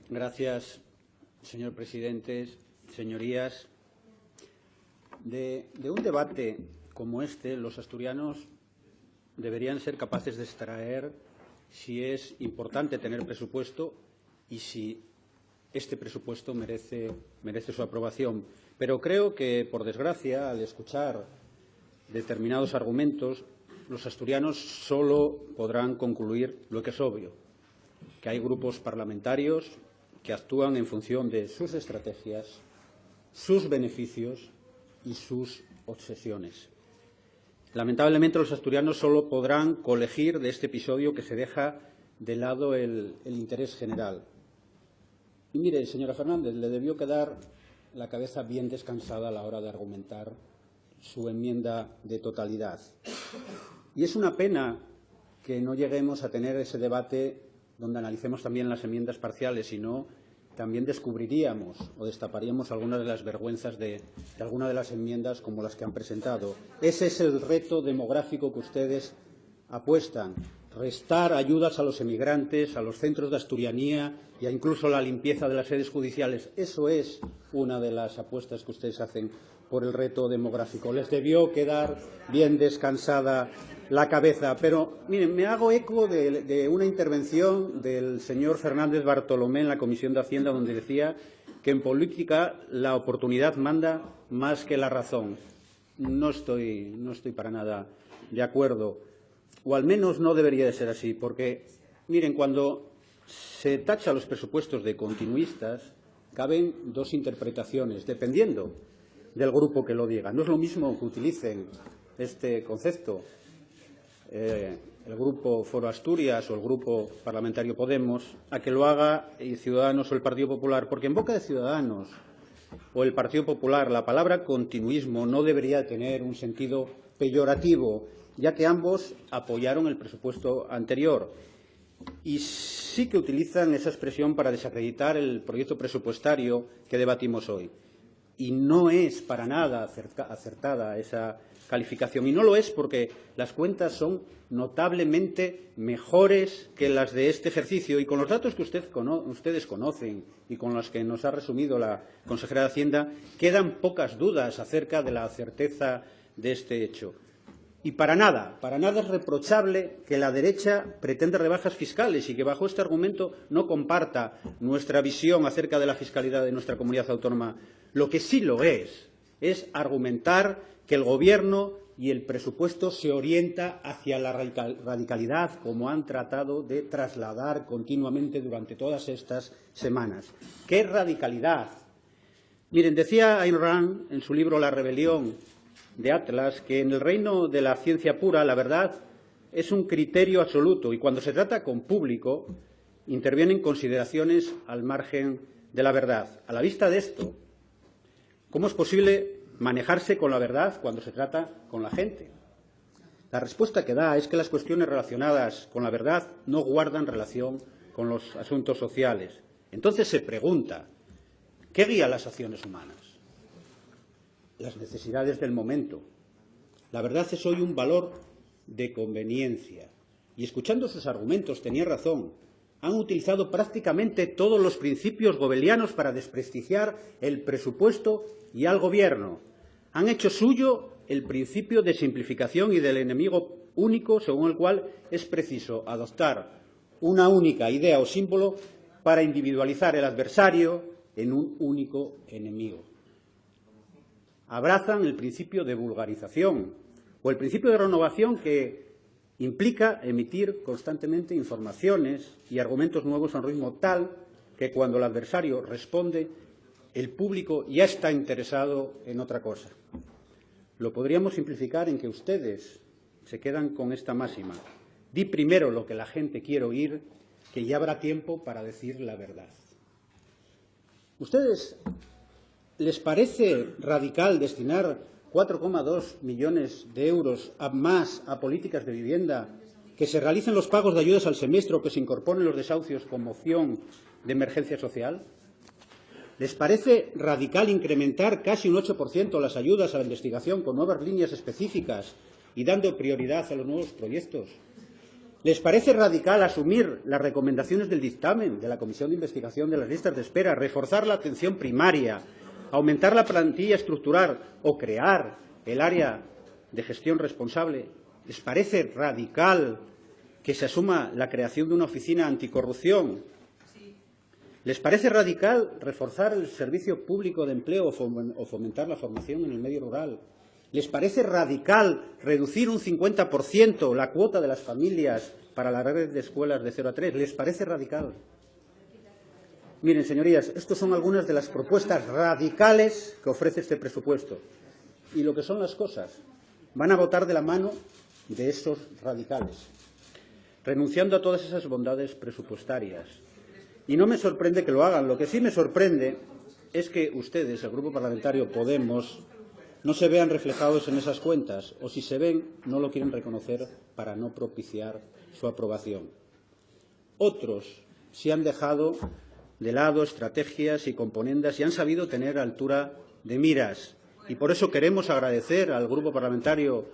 Gracias, señor presidente. Señorías, de un debate como este, los asturianos deberían ser capaces de extraer si es importante tener presupuesto y si este presupuesto merece su aprobación. Pero creo que, por desgracia, al escuchar determinados argumentos, los asturianos solo podrán concluir lo que es obvio, que hay grupos parlamentarios que actúan en función de sus estrategias, sus beneficios y sus obsesiones. Lamentablemente, los asturianos solo podrán colegir de este episodio que se deja de lado el interés general. Y mire, señora Fernández, le debió quedar la cabeza bien descansada a la hora de argumentar su enmienda de totalidad. Y es una pena que no lleguemos a tener ese debate donde analicemos también las enmiendas parciales, sino también descubriríamos o destaparíamos algunas de las vergüenzas de algunas de las enmiendas como las que han presentado. Ese es el reto demográfico que ustedes apuestan, restar ayudas a los emigrantes, a los centros de asturianía e incluso la limpieza de las sedes judiciales. Eso es una de las apuestas que ustedes hacen por el reto demográfico. Les debió quedar bien descansada la cabeza. Pero, miren, me hago eco de una intervención del señor Fernández Bartolomé en la Comisión de Hacienda, donde decía que en política la oportunidad manda más que la razón. No estoy para nada de acuerdo, o al menos no debería de ser así, porque, miren, cuando se tacha los presupuestos de continuistas, caben dos interpretaciones, dependiendo del grupo que lo diga. No es lo mismo que utilicen este concepto el Grupo Foro Asturias o el Grupo Parlamentario Podemos a que lo haga Ciudadanos o el Partido Popular, porque en boca de Ciudadanos o el Partido Popular la palabra continuismo no debería tener un sentido peyorativo, ya que ambos apoyaron el presupuesto anterior. Y sí que utilizan esa expresión para desacreditar el proyecto presupuestario que debatimos hoy. Y no es para nada acertada esa calificación. Y no lo es porque las cuentas son notablemente mejores que las de este ejercicio. Y con los datos que ustedes conocen y con los que nos ha resumido la consejera de Hacienda, quedan pocas dudas acerca de la certeza de este hecho. Y para nada es reprochable que la derecha pretenda rebajas fiscales y que bajo este argumento no comparta nuestra visión acerca de la fiscalidad de nuestra comunidad autónoma. Lo que sí lo es argumentar que el Gobierno y el presupuesto se orienta hacia la radicalidad, como han tratado de trasladar continuamente durante todas estas semanas. ¿Qué radicalidad? Miren, decía Ayn Rand en su libro La rebelión de Atlas que en el reino de la ciencia pura la verdad es un criterio absoluto y cuando se trata con público intervienen consideraciones al margen de la verdad. A la vista de esto, ¿cómo es posible manejarse con la verdad cuando se trata con la gente? La respuesta que da es que las cuestiones relacionadas con la verdad no guardan relación con los asuntos sociales. Entonces se pregunta, ¿qué guía las acciones humanas? Las necesidades del momento. La verdad es hoy un valor de conveniencia. Y escuchando sus argumentos, tenía razón. Han utilizado prácticamente todos los principios gobelianos para desprestigiar el presupuesto y al Gobierno. Han hecho suyo el principio de simplificación y del enemigo único, según el cual es preciso adoptar una única idea o símbolo para individualizar el adversario en un único enemigo. Abrazan el principio de vulgarización o el principio de renovación que implica emitir constantemente informaciones y argumentos nuevos a un ritmo tal que cuando el adversario responde, el público ya está interesado en otra cosa. Lo podríamos simplificar en que ustedes se quedan con esta máxima. Di primero lo que la gente quiere oír, que ya habrá tiempo para decir la verdad. ¿Ustedes les parece radical destinar 4,2 millones de euros más a políticas de vivienda, que se realicen los pagos de ayudas al semestre o que se incorporen los desahucios como opción de emergencia social? ¿Les parece radical incrementar casi un 8% las ayudas a la investigación con nuevas líneas específicas y dando prioridad a los nuevos proyectos? ¿Les parece radical asumir las recomendaciones del dictamen de la Comisión de Investigación de las Listas de Espera, reforzar la atención primaria, aumentar la plantilla estructural o crear el área de gestión responsable? ¿Les parece radical que se asuma la creación de una oficina anticorrupción? ¿Les parece radical reforzar el servicio público de empleo o fomentar la formación en el medio rural? ¿Les parece radical reducir un 50% la cuota de las familias para la red de escuelas de 0 a 3? ¿Les parece radical? Miren, señorías, estas son algunas de las propuestas radicales que ofrece este presupuesto. Y lo que son las cosas, van a votar de la mano de esos radicales, renunciando a todas esas bondades presupuestarias. Y no me sorprende que lo hagan. Lo que sí me sorprende es que ustedes, el Grupo Parlamentario Podemos, no se vean reflejados en esas cuentas, o si se ven, no lo quieren reconocer para no propiciar su aprobación. Otros sí han dejado de lado estrategias y componendas y han sabido tener altura de miras. Y por eso queremos agradecer al Grupo Parlamentario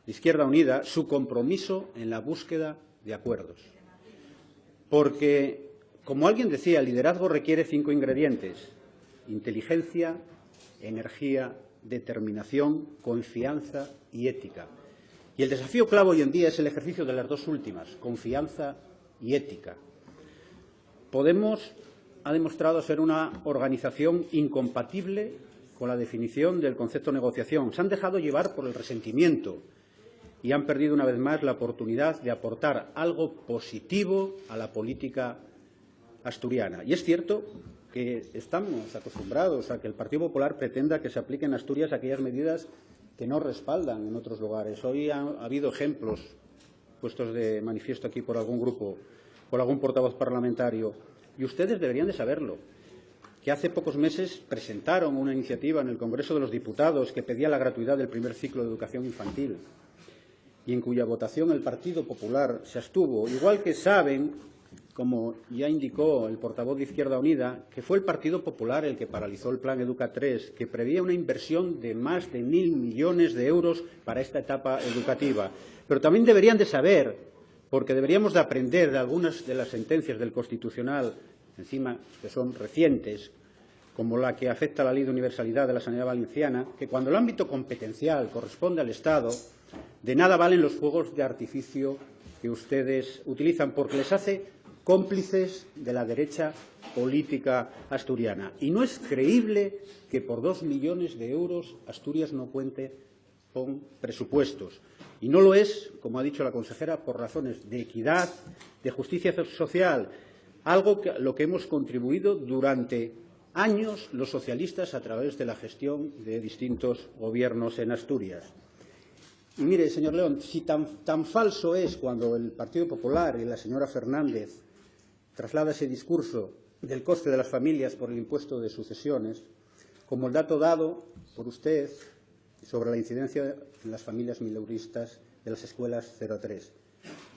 de Izquierda Unida su compromiso en la búsqueda de acuerdos. Porque, como alguien decía, el liderazgo requiere 5 ingredientes: inteligencia, energía, determinación, confianza y ética. Y el desafío clave hoy en día es el ejercicio de las dos últimas, confianza y ética. Podemos ha demostrado ser una organización incompatible con la definición del concepto de negociación. Se han dejado llevar por el resentimiento y han perdido una vez más la oportunidad de aportar algo positivo a la política asturiana. Y es cierto que estamos acostumbrados a que el Partido Popular pretenda que se apliquen en Asturias aquellas medidas que no respaldan en otros lugares. Hoy ha habido ejemplos puestos de manifiesto aquí por algún grupo, por algún portavoz parlamentario, y ustedes deberían de saberlo, que hace pocos meses presentaron una iniciativa en el Congreso de los Diputados que pedía la gratuidad del primer ciclo de educación infantil y en cuya votación el Partido Popular se abstuvo. Igual que saben, como ya indicó el portavoz de Izquierda Unida, que fue el Partido Popular el que paralizó el Plan Educa 3, que preveía una inversión de más de 1.000 millones de euros para esta etapa educativa. Pero también deberían de saber, porque deberíamos de aprender de algunas de las sentencias del Constitucional, encima que son recientes, como la que afecta a la Ley de Universalidad de la Sanidad Valenciana, que cuando el ámbito competencial corresponde al Estado, de nada valen los fuegos de artificio que ustedes utilizan, porque les hace cómplices de la derecha política asturiana. Y no es creíble que por 2 millones de euros Asturias no cuente con presupuestos. Y no lo es, como ha dicho la consejera, por razones de equidad, de justicia social, algo a lo que hemos contribuido durante años los socialistas a través de la gestión de distintos gobiernos en Asturias. Y mire, señor León, si tan falso es cuando el Partido Popular y la señora Fernández traslada ese discurso del coste de las familias por el impuesto de sucesiones, como el dato dado por usted sobre la incidencia en las familias mileuristas de las escuelas 0 a 3.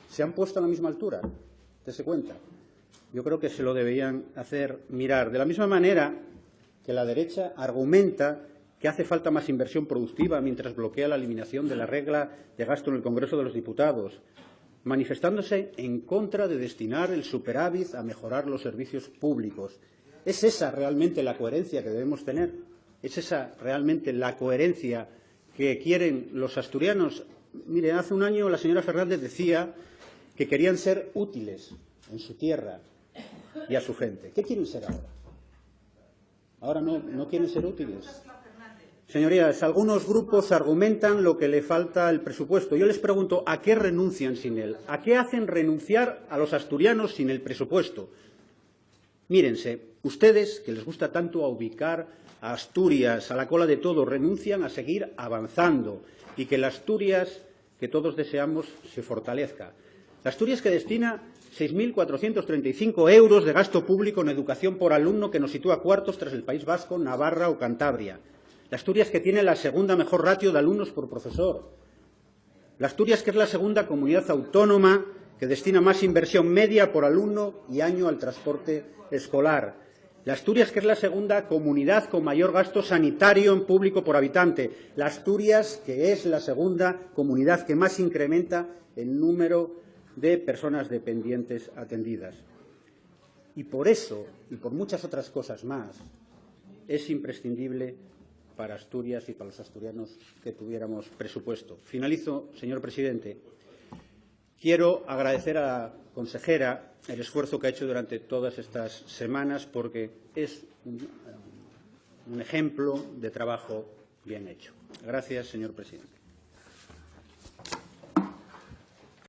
¿Se han puesto a la misma altura? Dese cuenta. Yo creo que se lo deberían hacer mirar. De la misma manera que la derecha argumenta que hace falta más inversión productiva mientras bloquea la eliminación de la regla de gasto en el Congreso de los Diputados, manifestándose en contra de destinar el superávit a mejorar los servicios públicos. ¿Es esa realmente la coherencia que debemos tener? ¿Es esa realmente la coherencia que quieren los asturianos? Mire, hace un año la señora Fernández decía que querían ser útiles en su tierra y a su gente. ¿Qué quieren ser ahora? Ahora no quieren ser útiles. Señorías, algunos grupos argumentan lo que le falta al presupuesto. Yo les pregunto, ¿a qué renuncian sin él? ¿A qué hacen renunciar a los asturianos sin el presupuesto? Mírense, ustedes, que les gusta tanto a ubicar a Asturias a la cola de todo, renuncian a seguir avanzando y que la Asturias que todos deseamos se fortalezca. La Asturias que destina 6.435 euros de gasto público en educación por alumno, que nos sitúa cuartos tras el País Vasco, Navarra o Cantabria. La Asturias que tiene la segunda mejor ratio de alumnos por profesor. La Asturias que es la segunda comunidad autónoma que destina más inversión media por alumno y año al transporte escolar. La Asturias que es la segunda comunidad con mayor gasto sanitario en público por habitante. La Asturias que es la segunda comunidad que más incrementa el número de personas dependientes atendidas. Y por eso, y por muchas otras cosas más, es imprescindible para Asturias y para los asturianos que tuviéramos presupuesto. Finalizo, señor presidente. Quiero agradecer a la consejera el esfuerzo que ha hecho durante todas estas semanas, porque es un ejemplo de trabajo bien hecho. Gracias, señor presidente.